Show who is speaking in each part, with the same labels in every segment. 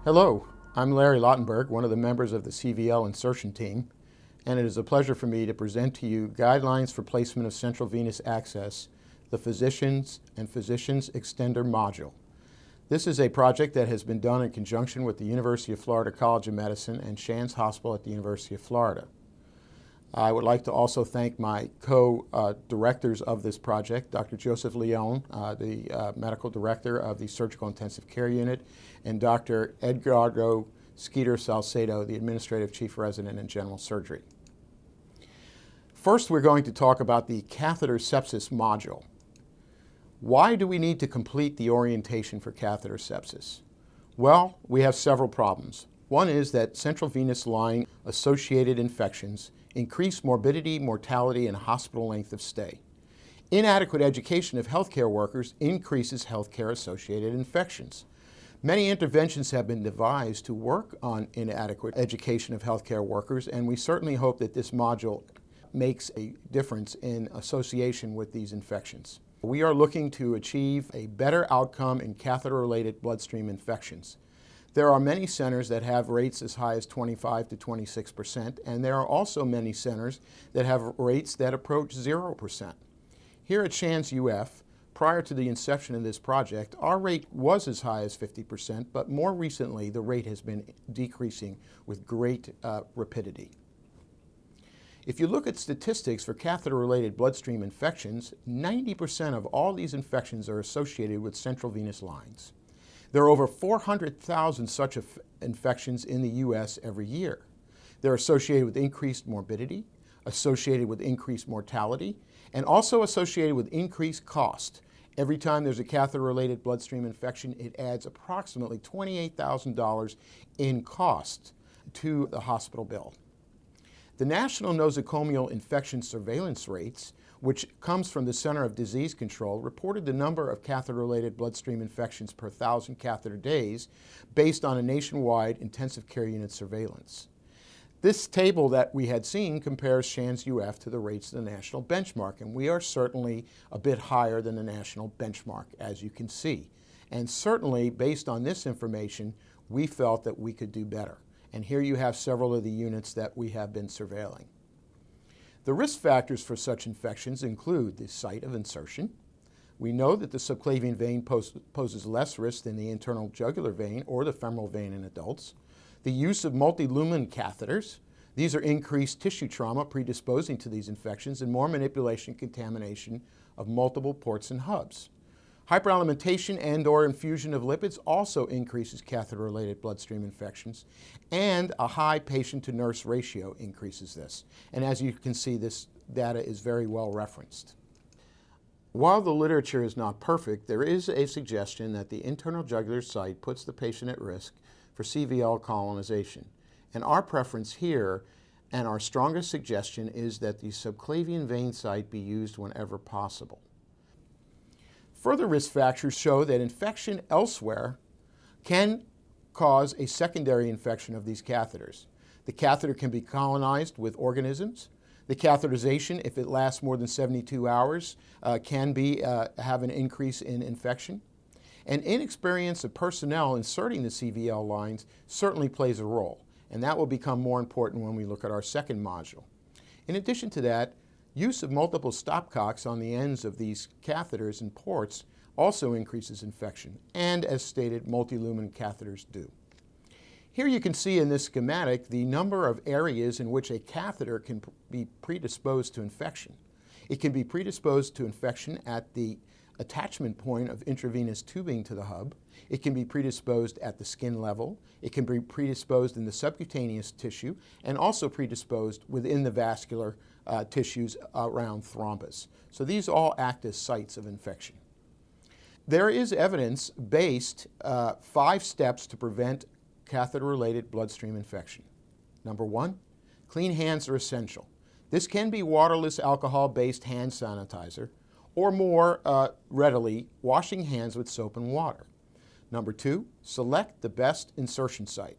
Speaker 1: Hello, I'm Larry Lottenberg, one of the members of the CVL insertion team, and it is a pleasure for me to present to you Guidelines for Placement of Central Venous Access, the Physicians and Physicians Extender Module. This is a project that has been done in conjunction with the University of Florida College of Medicine and Shands Hospital at the University of Florida. I would like to also thank my co-directors of this project, Dr. Joseph Leone, the medical director of the Surgical Intensive Care Unit, and Dr. Edgardo Skeeter Salcedo, the administrative chief resident in general surgery. First, we're going to talk about the catheter sepsis module. Why do we need to complete the orientation for catheter sepsis? Well, we have several problems. One is that central venous line associated infections increase morbidity, mortality, and hospital length of stay. Inadequate education of healthcare workers increases healthcare-associated infections. Many interventions have been devised to work on inadequate education of healthcare workers, and we certainly hope that this module makes a difference in association with these infections. We are looking to achieve a better outcome in catheter-related bloodstream infections. There are many centers that have rates as high as 25 to 26%, and there are also many centers that have rates that approach 0%. Here at Shands UF, prior to the inception of this project, our rate was as high as 50%, but more recently the rate has been decreasing with great rapidity. If you look at statistics for catheter-related bloodstream infections, 90% of all these infections are associated with central venous lines. There are over 400,000 such infections in the U.S. every year. They're associated with increased morbidity, associated with increased mortality, and also associated with increased cost. Every time there's a catheter-related bloodstream infection, it adds approximately $28,000 in cost to the hospital bill. The National Nosocomial Infection Surveillance Rates, which comes from the Center of Disease Control, reported the number of catheter-related bloodstream infections per 1,000 catheter days based on a nationwide intensive care unit surveillance. This table that we had seen compares Shands UF to the rates of the national benchmark, and we are certainly a bit higher than the national benchmark, as you can see. And certainly, based on this information, we felt that we could do better. And here you have several of the units that we have been surveilling. The risk factors for such infections include the site of insertion. We know that the subclavian vein poses less risk than the internal jugular vein or the femoral vein in adults. The use of multi-lumen catheters. These are increased tissue trauma predisposing to these infections and more manipulation and contamination of multiple ports and hubs. Hyperalimentation and/or infusion of lipids also increases catheter-related bloodstream infections, and a high patient-to-nurse ratio increases this. And as you can see, this data is very well referenced. While the literature is not perfect, there is a suggestion that the internal jugular site puts the patient at risk for CVL colonization. And our preference here and our strongest suggestion is that the subclavian vein site be used whenever possible. Further risk factors show that infection elsewhere can cause a secondary infection of these catheters. The catheter can be colonized with organisms. The catheterization, if it lasts more than 72 hours, can have an increase in infection. And inexperience of personnel inserting the CVL lines certainly plays a role, and that will become more important when we look at our second module. In addition to that, use of multiple stopcocks on the ends of these catheters and ports also increases infection, and as stated, multi-lumen catheters do. Here you can see in this schematic the number of areas in which a catheter can be predisposed to infection. It can be predisposed to infection at the attachment point of intravenous tubing to the hub. It can be predisposed at the skin level. It can be predisposed in the subcutaneous tissue, and also predisposed within the vascular tissues around thrombus. So these all act as sites of infection. There is evidence-based 5 steps to prevent catheter-related bloodstream infection. Number 1, clean hands are essential. This can be waterless alcohol-based hand sanitizer, or more readily, washing hands with soap and water. Number 2, select the best insertion site.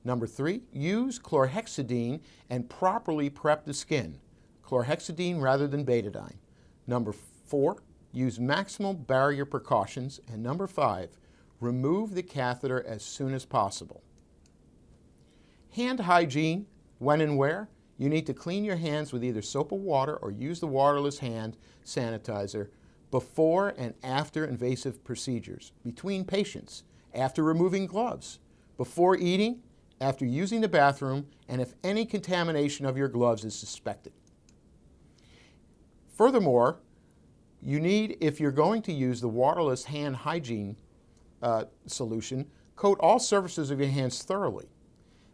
Speaker 1: Number 3, use chlorhexidine and properly prep the skin. Chlorhexidine rather than betadine. Number 4, use maximal barrier precautions. And number 5, remove the catheter as soon as possible. Hand hygiene, when and where. You need to clean your hands with either soap or water or use the waterless hand sanitizer before and after invasive procedures, between patients, after removing gloves, before eating, after using the bathroom, and if any contamination of your gloves is suspected. Furthermore, you need, if you're going to use the waterless hand hygiene solution, coat all surfaces of your hands thoroughly.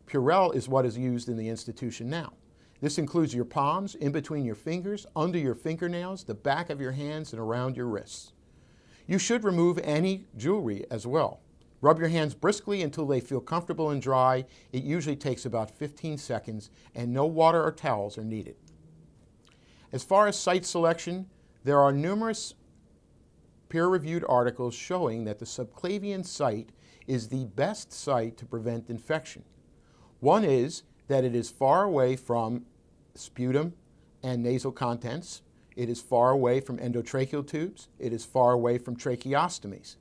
Speaker 1: Purell is what is used in the institution now. This includes your palms, in between your fingers, under your fingernails, the back of your hands, and around your wrists. You should remove any jewelry as well. Rub your hands briskly until they feel comfortable and dry. It usually takes about 15 seconds, and no water or towels are needed. As far as site selection, there are numerous peer-reviewed articles showing that the subclavian site is the best site to prevent infection. One is that it is far away from sputum and nasal contents. It is far away from endotracheal tubes. It is far away from tracheostomies.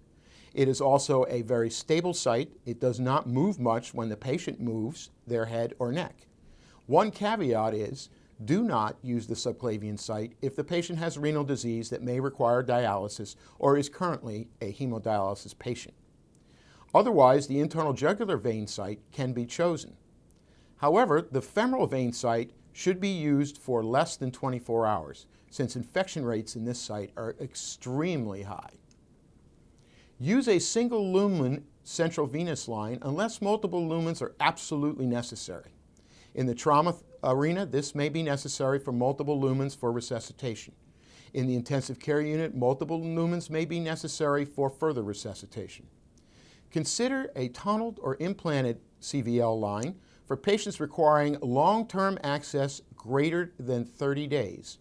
Speaker 1: It is also a very stable site. It does not move much when the patient moves their head or neck. One caveat is, do not use the subclavian site if the patient has renal disease that may require dialysis or is currently a hemodialysis patient. Otherwise, the internal jugular vein site can be chosen. However, the femoral vein site should be used for less than 24 hours, since infection rates in this site are extremely high. Use a single lumen central venous line unless multiple lumens are absolutely necessary. In the trauma arena, this may be necessary for multiple lumens for resuscitation. In the intensive care unit, multiple lumens may be necessary for further resuscitation. Consider a tunneled or implanted CVL line for patients requiring long-term access greater than 30 days,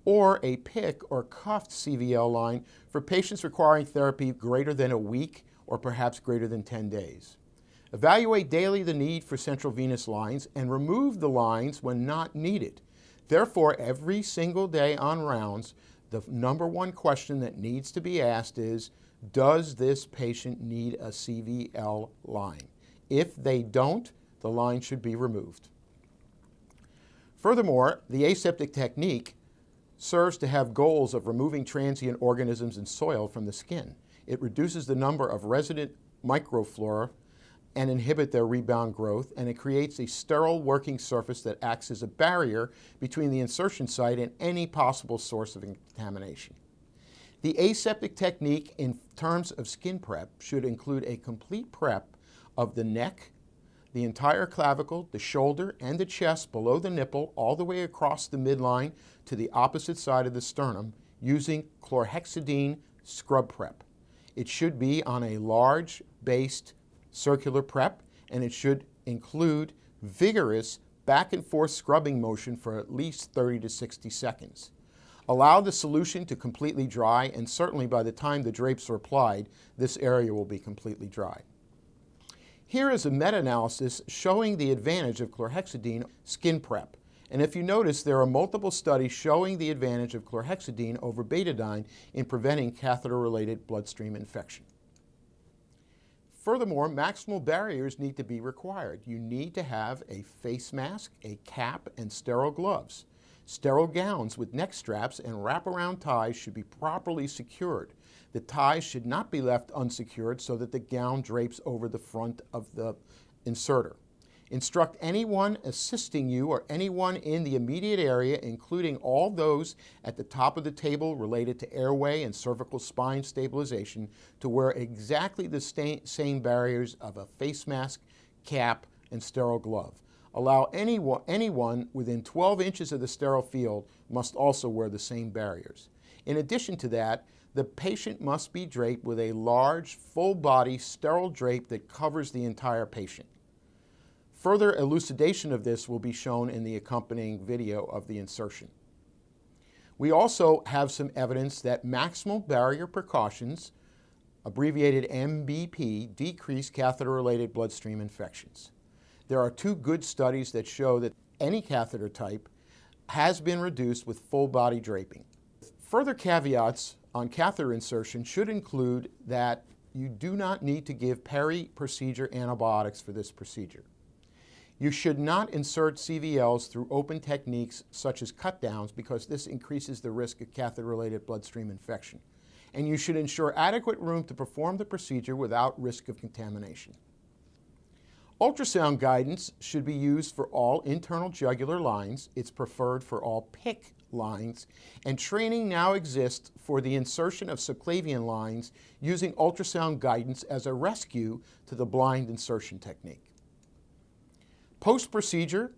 Speaker 1: or a PICC or cuffed CVL line for patients requiring therapy greater than a week or perhaps greater than 10 days. Evaluate daily the need for central venous lines and remove the lines when not needed. Therefore, every single day on rounds, the number one question that needs to be asked is, does this patient need a CVL line? If they don't, the line should be removed. Furthermore, the aseptic technique serves to have goals of removing transient organisms and soil from the skin. It reduces the number of resident microflora and inhibit their rebound growth, and it creates a sterile working surface that acts as a barrier between the insertion site and any possible source of contamination. The aseptic technique in terms of skin prep should include a complete prep of the neck, the entire clavicle, the shoulder, and the chest below the nipple all the way across the midline to the opposite side of the sternum using chlorhexidine scrub prep. It should be on a large based circular prep, and it should include vigorous back and forth scrubbing motion for at least 30 to 60 seconds. Allow the solution to completely dry, and certainly by the time the drapes are applied, this area will be completely dry. Here is a meta-analysis showing the advantage of chlorhexidine skin prep. And if you notice, there are multiple studies showing the advantage of chlorhexidine over betadine in preventing catheter-related bloodstream infection. Furthermore, maximal barriers need to be required. You need to have a face mask, a cap, and sterile gloves. Sterile gowns with neck straps and wraparound ties should be properly secured. The ties should not be left unsecured so that the gown drapes over the front of the inserter. Instruct anyone assisting you or anyone in the immediate area, including all those at the top of the table related to airway and cervical spine stabilization, to wear exactly the same barriers of a face mask, cap, and sterile glove. Allow anyone within 12 inches of the sterile field must also wear the same barriers. In addition to that, the patient must be draped with a large, full-body sterile drape that covers the entire patient. Further elucidation of this will be shown in the accompanying video of the insertion. We also have some evidence that maximal barrier precautions, abbreviated MBP, decrease catheter-related bloodstream infections. There are two good studies that show that any catheter type has been reduced with full-body draping. Further caveats on catheter insertion should include that you do not need to give peri-procedure antibiotics for this procedure. You should not insert CVLs through open techniques such as cut downs because this increases the risk of catheter-related bloodstream infection. And you should ensure adequate room to perform the procedure without risk of contamination. Ultrasound guidance should be used for all internal jugular lines. It's preferred for all PICC lines, and training now exists for the insertion of subclavian lines using ultrasound guidance as a rescue to the blind insertion technique. Post-procedure,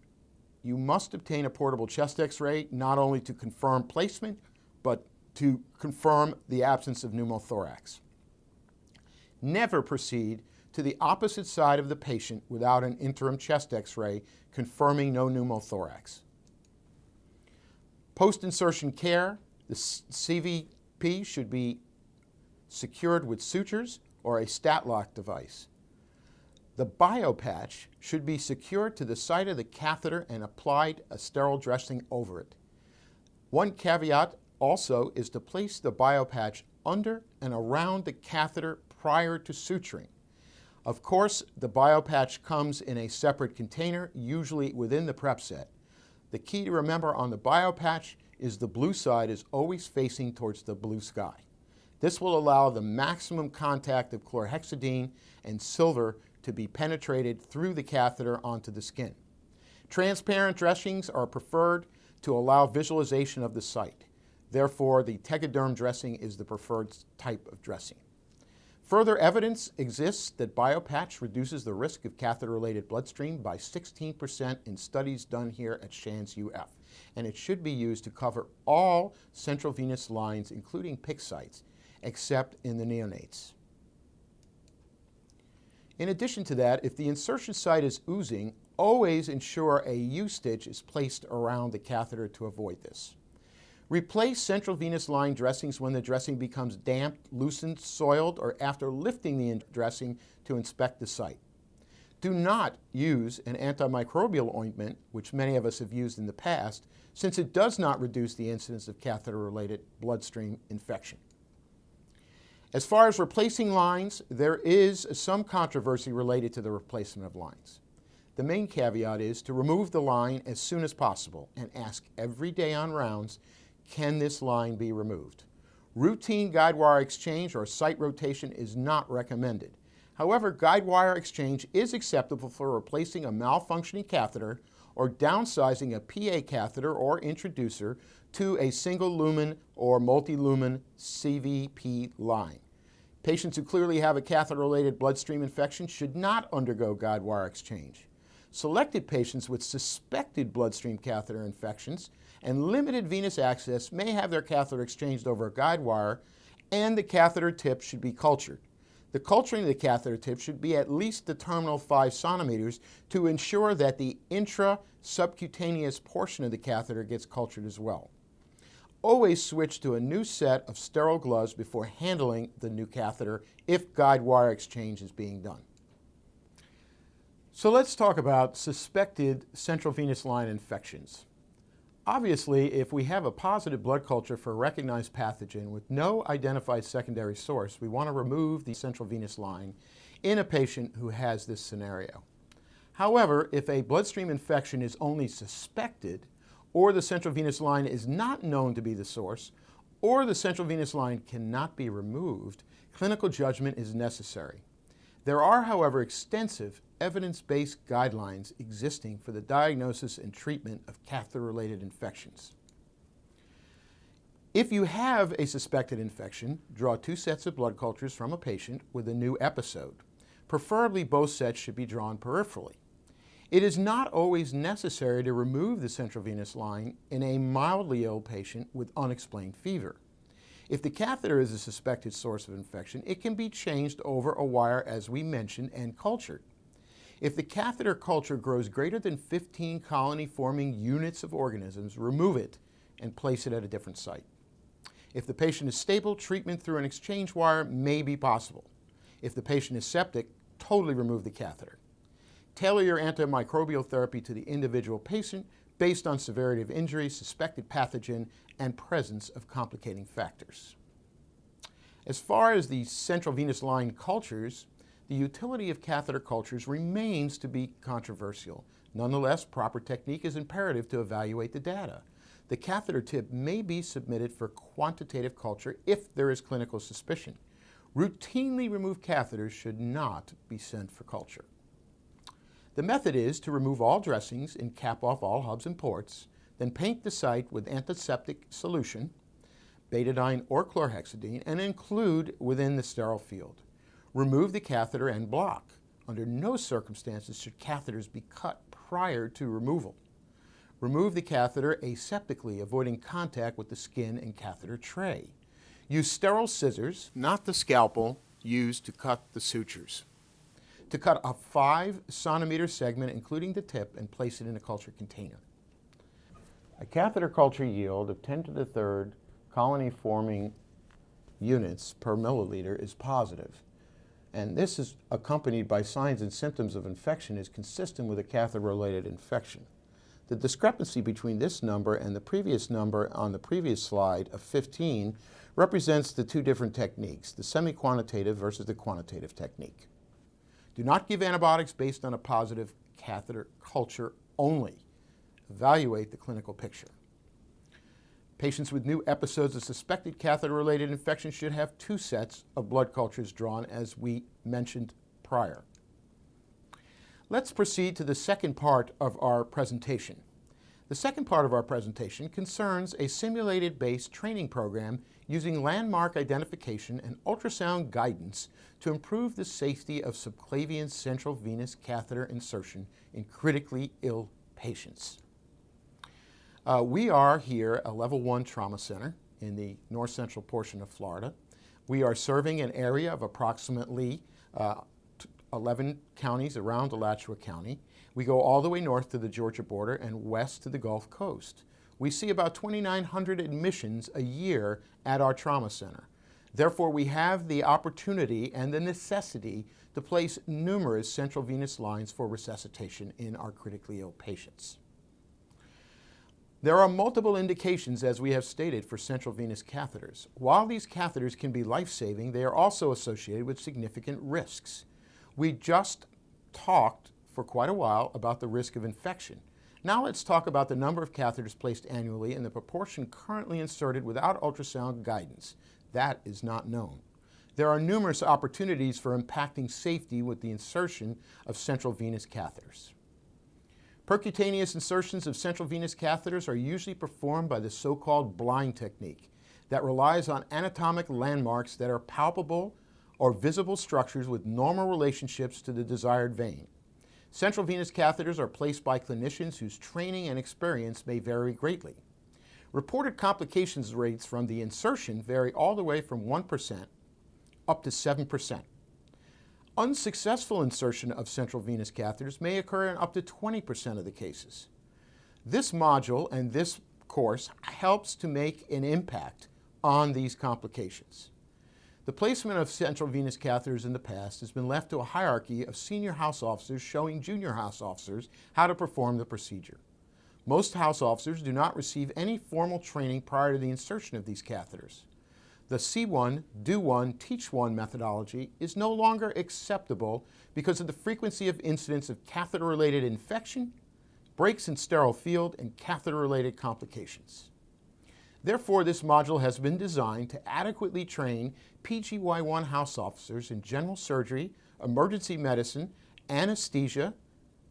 Speaker 1: you must obtain a portable chest X-ray not only to confirm placement, but to confirm the absence of pneumothorax. Never proceed to the opposite side of the patient without an interim chest X-ray confirming no pneumothorax. Post-insertion care, the CVP should be secured with sutures or a stat lock device. The biopatch should be secured to the site of the catheter and applied a sterile dressing over it. One caveat also is to place the biopatch under and around the catheter prior to suturing. Of course, the biopatch comes in a separate container, usually within the prep set. The key to remember on the biopatch is the blue side is always facing towards the blue sky. This will allow the maximum contact of chlorhexidine and silver to be penetrated through the catheter onto the skin. Transparent dressings are preferred to allow visualization of the site. Therefore, the tegaderm dressing is the preferred type of dressing. Further evidence exists that biopatch reduces the risk of catheter-related bloodstream by 16% in studies done here at Shands UF, and it should be used to cover all central venous lines, including PICC sites, except in the neonates. In addition to that, if the insertion site is oozing, always ensure a U-stitch is placed around the catheter to avoid this. Replace central venous line dressings when the dressing becomes damp, loosened, soiled, or after lifting the dressing to inspect the site. Do not use an antimicrobial ointment, which many of us have used in the past, since it does not reduce the incidence of catheter-related bloodstream infection. As far as replacing lines, there is some controversy related to the replacement of lines. The main caveat is to remove the line as soon as possible and ask every day on rounds, can this line be removed? Routine guide wire exchange or site rotation is not recommended. However, guide wire exchange is acceptable for replacing a malfunctioning catheter or downsizing a PA catheter or introducer to a single lumen or multi-lumen CVP line. Patients who clearly have a catheter-related bloodstream infection should not undergo guide wire exchange. Selected patients with suspected bloodstream catheter infections and limited venous access may have their catheter exchanged over a guide wire, and the catheter tip should be cultured. The culturing of the catheter tip should be at least the terminal 5 centimeters to ensure that the intra-subcutaneous portion of the catheter gets cultured as well. Always switch to a new set of sterile gloves before handling the new catheter if guide wire exchange is being done. So let's talk about suspected central venous line infections. Obviously, if we have a positive blood culture for a recognized pathogen with no identified secondary source, we want to remove the central venous line in a patient who has this scenario. However, if a bloodstream infection is only suspected, or the central venous line is not known to be the source, or the central venous line cannot be removed, clinical judgment is necessary. There are, however, extensive evidence-based guidelines existing for the diagnosis and treatment of catheter-related infections. If you have a suspected infection, draw 2 sets of blood cultures from a patient with a new episode. Preferably, both sets should be drawn peripherally. It is not always necessary to remove the central venous line in a mildly ill patient with unexplained fever. If the catheter is a suspected source of infection, it can be changed over a wire as we mentioned and cultured. If the catheter culture grows greater than 15 colony-forming units of organisms, remove it and place it at a different site. If the patient is stable, treatment through an exchange wire may be possible. If the patient is septic, totally remove the catheter. Tailor your antimicrobial therapy to the individual patient based on severity of injury, suspected pathogen, and presence of complicating factors. As far as the central venous line cultures, the utility of catheter cultures remains to be controversial. Nonetheless, proper technique is imperative to evaluate the data. The catheter tip may be submitted for quantitative culture if there is clinical suspicion. Routinely removed catheters should not be sent for culture. The method is to remove all dressings and cap off all hubs and ports, then paint the site with antiseptic solution, betadine or chlorhexidine, and include within the sterile field. Remove the catheter and block. Under no circumstances should catheters be cut prior to removal. Remove the catheter aseptically, avoiding contact with the skin and catheter tray. Use sterile scissors, not the scalpel used to cut the sutures. To cut a 5 centimeter segment, including the tip, and place it in a culture container. A catheter culture yield of 10 to the third colony-forming units per milliliter is positive, and this is accompanied by signs and symptoms of infection is consistent with a catheter-related infection. The discrepancy between this number and the previous number on the previous slide of 15 represents the two different techniques, the semi-quantitative versus the quantitative technique. Do not give antibiotics based on a positive catheter culture only. Evaluate the clinical picture. Patients with new episodes of suspected catheter-related infection should have 2 sets of blood cultures drawn, as we mentioned prior. Let's proceed to the second part of our presentation. The second part of our presentation concerns a simulated-based training program using landmark identification and ultrasound guidance to improve the safety of subclavian central venous catheter insertion in critically ill patients. We are here a level 1 trauma center in the north central portion of Florida. We are serving an area of approximately 11 counties around Alachua County. We go all the way north to the Georgia border and west to the Gulf Coast. We see about 2,900 admissions a year at our trauma center. Therefore, we have the opportunity and the necessity to place numerous central venous lines for resuscitation in our critically ill patients. There are multiple indications, as we have stated, for central venous catheters. While these catheters can be life-saving, they are also associated with significant risks. We just talked for quite a while about the risk of infection. Now let's talk about the number of catheters placed annually and the proportion currently inserted without ultrasound guidance. That is not known. There are numerous opportunities for impacting safety with the insertion of central venous catheters. Percutaneous insertions of central venous catheters are usually performed by the so-called blind technique that relies on anatomic landmarks that are palpable or visible structures with normal relationships to the desired vein. Central venous catheters are placed by clinicians whose training and experience may vary greatly. Reported complications rates from the insertion vary all the way from 1% up to 7%. Unsuccessful insertion of central venous catheters may occur in up to 20% of the cases. This module and this course helps to make an impact on these complications. The placement of central venous catheters in the past has been left to a hierarchy of senior house officers showing junior house officers how to perform the procedure. Most house officers do not receive any formal training prior to the insertion of these catheters. The see one, do one, teach one methodology is no longer acceptable because of the frequency of incidents of catheter-related infection, breaks in sterile field, and catheter-related complications. Therefore, this module has been designed to adequately train PGY1 house officers in general surgery, emergency medicine, anesthesia,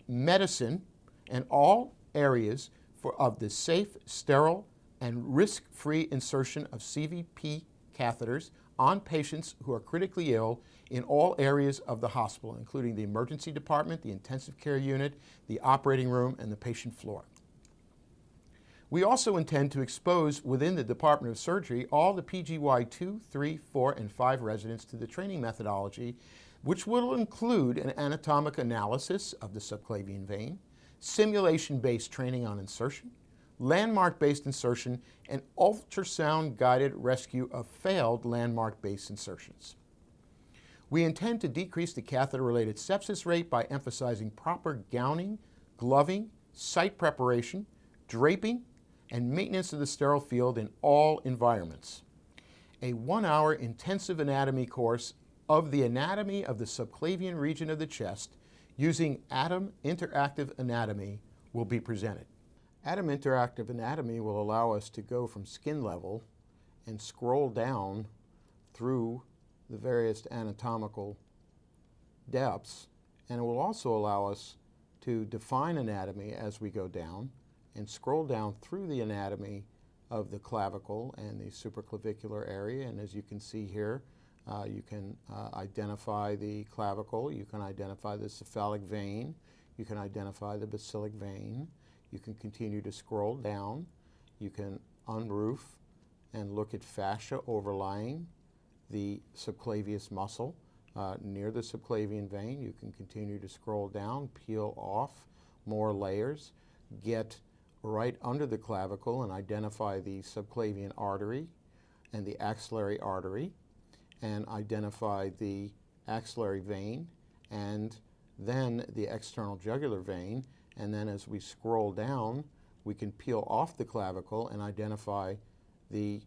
Speaker 1: medicine, and all areas of the safe, sterile, and risk-free insertion of CVP catheters on patients who are critically ill in all areas of the hospital, including the emergency department, the intensive care unit, the operating room, and the patient floor. We also intend to expose within the Department of Surgery all the PGY 2, 3, 4, and 5 residents to the training methodology, which will include an anatomic analysis of the subclavian vein, simulation-based training on insertion, landmark-based insertion, and ultrasound-guided rescue of failed landmark-based insertions. We intend to decrease the catheter-related sepsis rate by emphasizing proper gowning, gloving, site preparation, draping, and maintenance of the sterile field in all environments. A 1-hour intensive anatomy course of the anatomy of the subclavian region of the chest using Atom Interactive Anatomy will be presented. Atom Interactive Anatomy will allow us to go from skin level and scroll down through the various anatomical depths, and it will also allow us to define anatomy as we go down and scroll down through the anatomy of the clavicle and the supraclavicular area. And as you can see here, you can identify the clavicle, you can identify the cephalic vein, you can identify the basilic vein, you can continue to scroll down, you can unroof and look at fascia overlying the subclavius muscle near the subclavian vein. You can continue to scroll down, peel off more layers, get right under the clavicle and identify the subclavian artery and the axillary artery, and identify the axillary vein and then the external jugular vein. And then as we scroll down, we can peel off the clavicle and identify the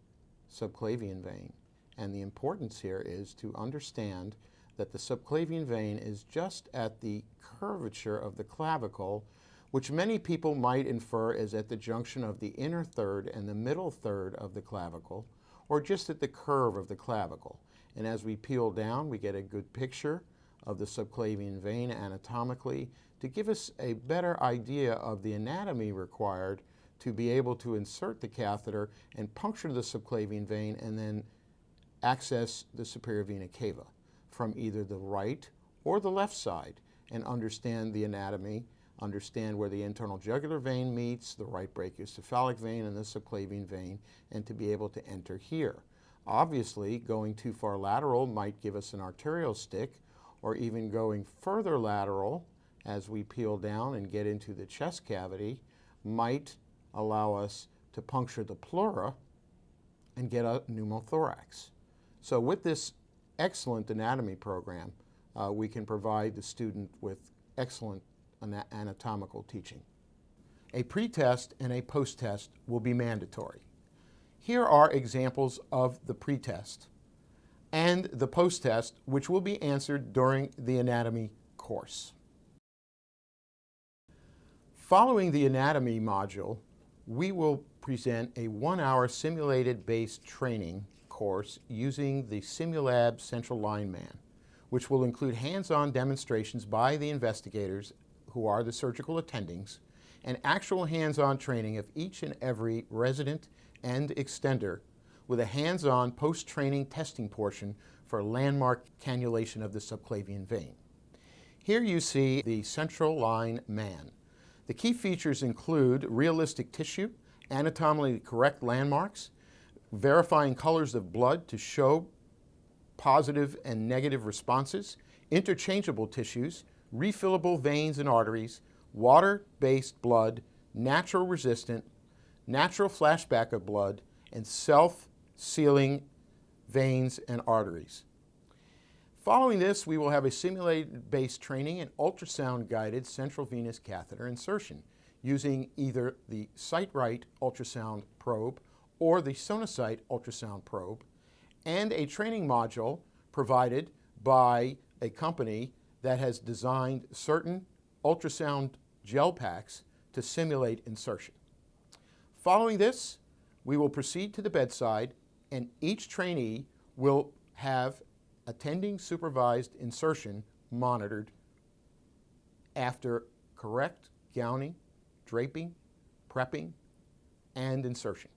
Speaker 1: subclavian vein. And the importance here is to understand that the subclavian vein is just at the curvature of the clavicle, which many people might infer is at the junction of the inner third and the middle third of the clavicle, or just at the curve of the clavicle. And as we peel down, we get a good picture of the subclavian vein anatomically to give us a better idea of the anatomy required to be able to insert the catheter and puncture the subclavian vein and then access the superior vena cava from either the right or the left side and understand the anatomy, understand where the internal jugular vein meets, the right brachiocephalic vein and the subclavian vein, and to be able to enter here. Obviously, going too far lateral might give us an arterial stick, or even going further lateral as we peel down and get into the chest cavity might allow us to puncture the pleura and get a pneumothorax. So with this excellent anatomy program, we can provide the student with excellent anatomical teaching. A pre-test and a post-test will be mandatory. Here are examples of the pre-test and the post-test, which will be answered during the anatomy course. Following the anatomy module, we will present a 1-hour simulated-based training course using the Simulab Central Line Man, which will include hands-on demonstrations by the investigators who are the surgical attendings and actual hands-on training of each and every resident and extender with a hands-on post-training testing portion for landmark cannulation of the subclavian vein. Here you see the Central Line Man. The key features include realistic tissue, anatomically correct landmarks, verifying colors of blood to show positive and negative responses, interchangeable tissues, refillable veins and arteries, water-based blood, natural resistant, natural flashback of blood, and self-sealing veins and arteries. Following this, we will have a simulated-based training in ultrasound-guided central venous catheter insertion using either the SiteRight ultrasound probe or the Sonosite ultrasound probe, and a training module provided by a company that has designed certain ultrasound gel packs to simulate insertion. Following this, we will proceed to the bedside, and each trainee will have attending supervised insertion monitored after correct gowning, draping, prepping, and insertion.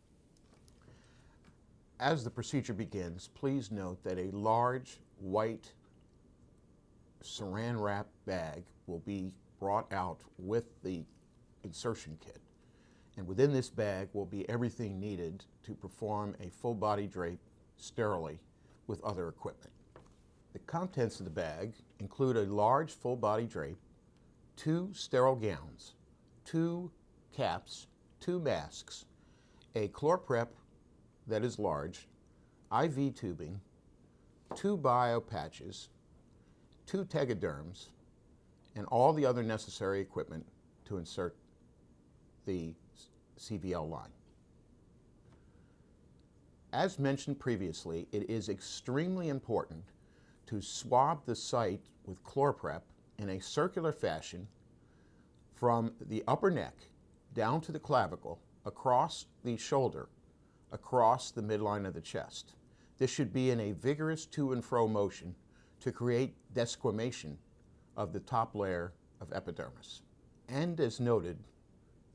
Speaker 1: As the procedure begins, please note that a large white saran wrap bag will be brought out with the insertion kit. And within this bag will be everything needed to perform a full body drape sterilely with other equipment. The contents of the bag include a large full body drape, 2 sterile gowns, 2 caps, 2 masks, a ChlorPrep that is large, IV tubing, 2 bio patches, 2 tegaderms, and all the other necessary equipment to insert the CVL line. As mentioned previously, it is extremely important to swab the site with ChlorPrep in a circular fashion from the upper neck down to the clavicle, across the shoulder, across the midline of the chest. This should be in a vigorous to and fro motion to create desquamation of the top layer of epidermis. And as noted,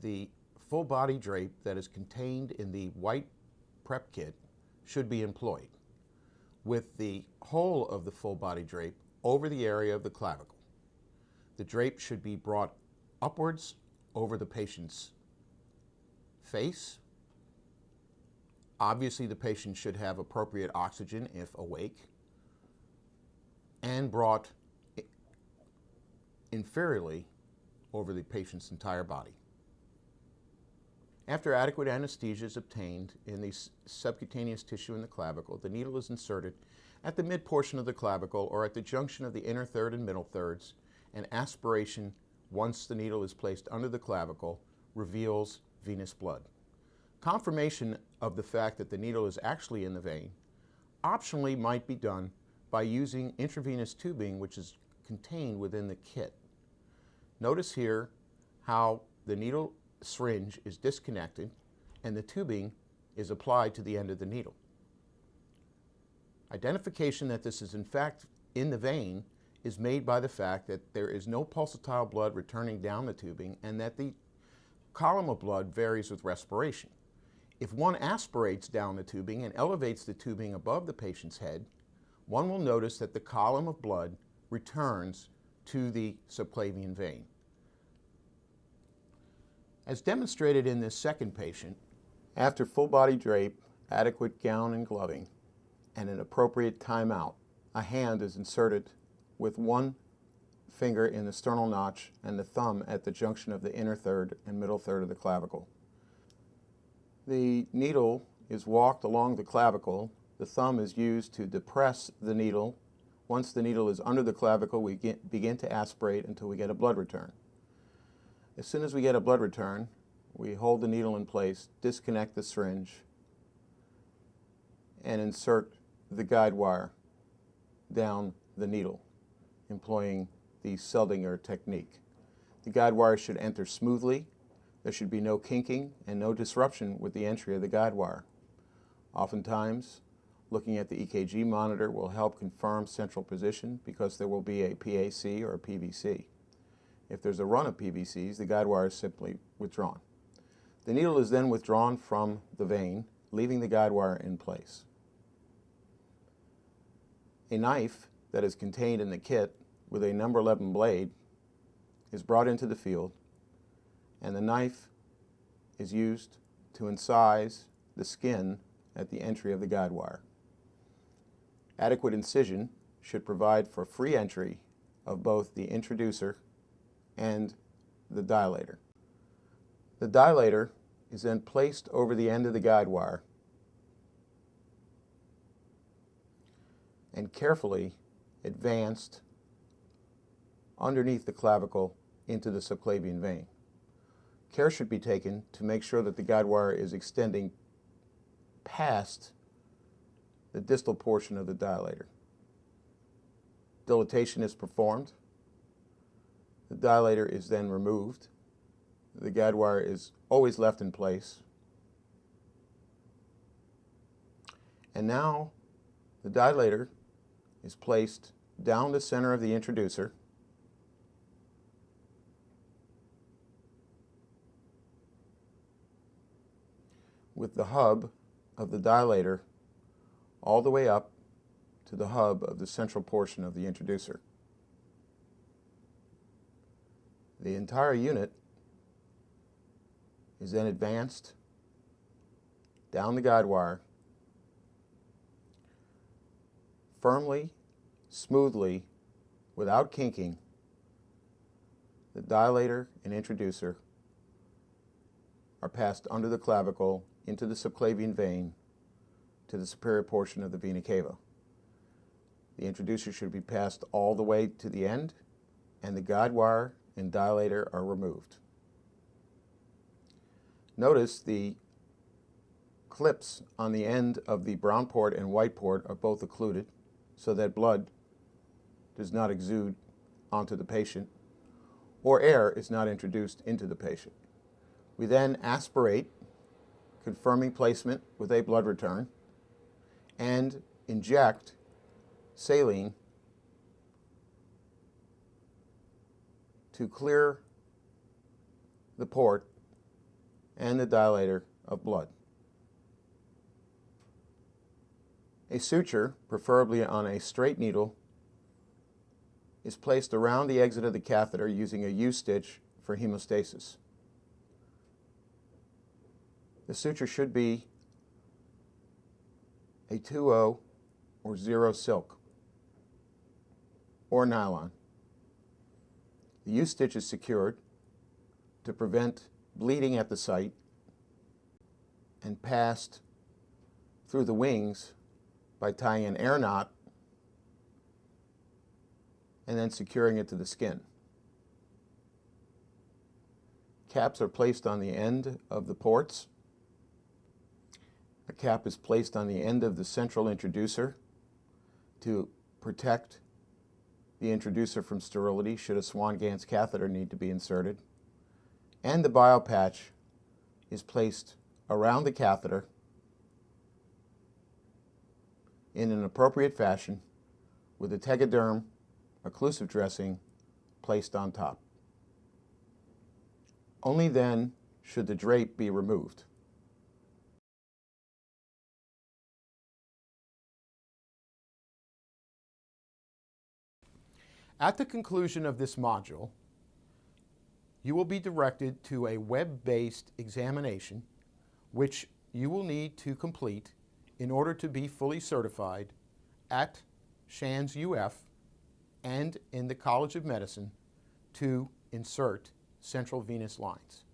Speaker 1: the full body drape that is contained in the white prep kit should be employed, with the whole of the full body drape over the area of the clavicle. The drape should be brought upwards over the patient's face. Obviously, the patient should have appropriate oxygen if awake, and brought inferiorly over the patient's entire body. After adequate anesthesia is obtained in the subcutaneous tissue in the clavicle, the needle is inserted at the mid portion of the clavicle or at the junction of the inner third and middle thirds, and aspiration, once the needle is placed under the clavicle, reveals venous blood. Confirmation of the fact that the needle is actually in the vein optionally might be done by using intravenous tubing, which is contained within the kit. Notice here how the needle syringe is disconnected and the tubing is applied to the end of the needle. Identification that this is in fact in the vein is made by the fact that there is no pulsatile blood returning down the tubing and that the column of blood varies with respiration. If one aspirates down the tubing and elevates the tubing above the patient's head, one will notice that the column of blood returns to the subclavian vein. As demonstrated in this second patient, after full body drape, adequate gown and gloving, and an appropriate timeout, a hand is inserted with one finger in the sternal notch and the thumb at the junction of the inner third and middle third of the clavicle. The needle is walked along the clavicle. The thumb is used to depress the needle. Once the needle is under the clavicle, we begin to aspirate until we get a blood return. As soon as we get a blood return, we hold the needle in place, disconnect the syringe, and insert the guide wire down the needle, employing the Seldinger technique. The guide wire should enter smoothly. There should be no kinking and no disruption with the entry of the guide wire. Oftentimes, looking at the EKG monitor will help confirm central position because there will be a PAC or a PVC. If there's a run of PVCs, the guide wire is simply withdrawn. The needle is then withdrawn from the vein, leaving the guide wire in place. A knife that is contained in the kit with a number 11 blade is brought into the field, and the knife is used to incise the skin at the entry of the guide wire. Adequate incision should provide for free entry of both the introducer and the dilator. The dilator is then placed over the end of the guide wire and carefully advanced underneath the clavicle into the subclavian vein. Care should be taken to make sure that the guide wire is extending past the distal portion of the dilator. Dilatation is performed. The dilator is then removed. The guide wire is always left in place. And now the dilator is placed down the center of the introducer, with the hub of the dilator all the way up to the hub of the central portion of the introducer. The entire unit is then advanced down the guide wire, firmly, smoothly, without kinking. The dilator and introducer are passed under the clavicle into the subclavian vein to the superior portion of the vena cava. The introducer should be passed all the way to the end, and the guide wire and dilator are removed. Notice the clips on the end of the brown port and white port are both occluded so that blood does not exude onto the patient, or air is not introduced into the patient. We then aspirate, confirming placement with a blood return, and inject saline to clear the port and the dilator of blood. A suture, preferably on a straight needle, is placed around the exit of the catheter using a U-stitch for hemostasis. The suture should be a 2-0 or 0 silk or nylon. The U-stitch is secured to prevent bleeding at the site and passed through the wings by tying an air knot and then securing it to the skin. Caps are placed on the end of the ports. A cap is placed on the end of the central introducer to protect the introducer from sterility should a Swan-Ganz catheter need to be inserted. And the biopatch is placed around the catheter in an appropriate fashion with a Tegaderm occlusive dressing placed on top. Only then should the drape be removed. At the conclusion of this module, you will be directed to a web-based examination which you will need to complete in order to be fully certified at Shands UF and in the College of Medicine to insert central venous lines.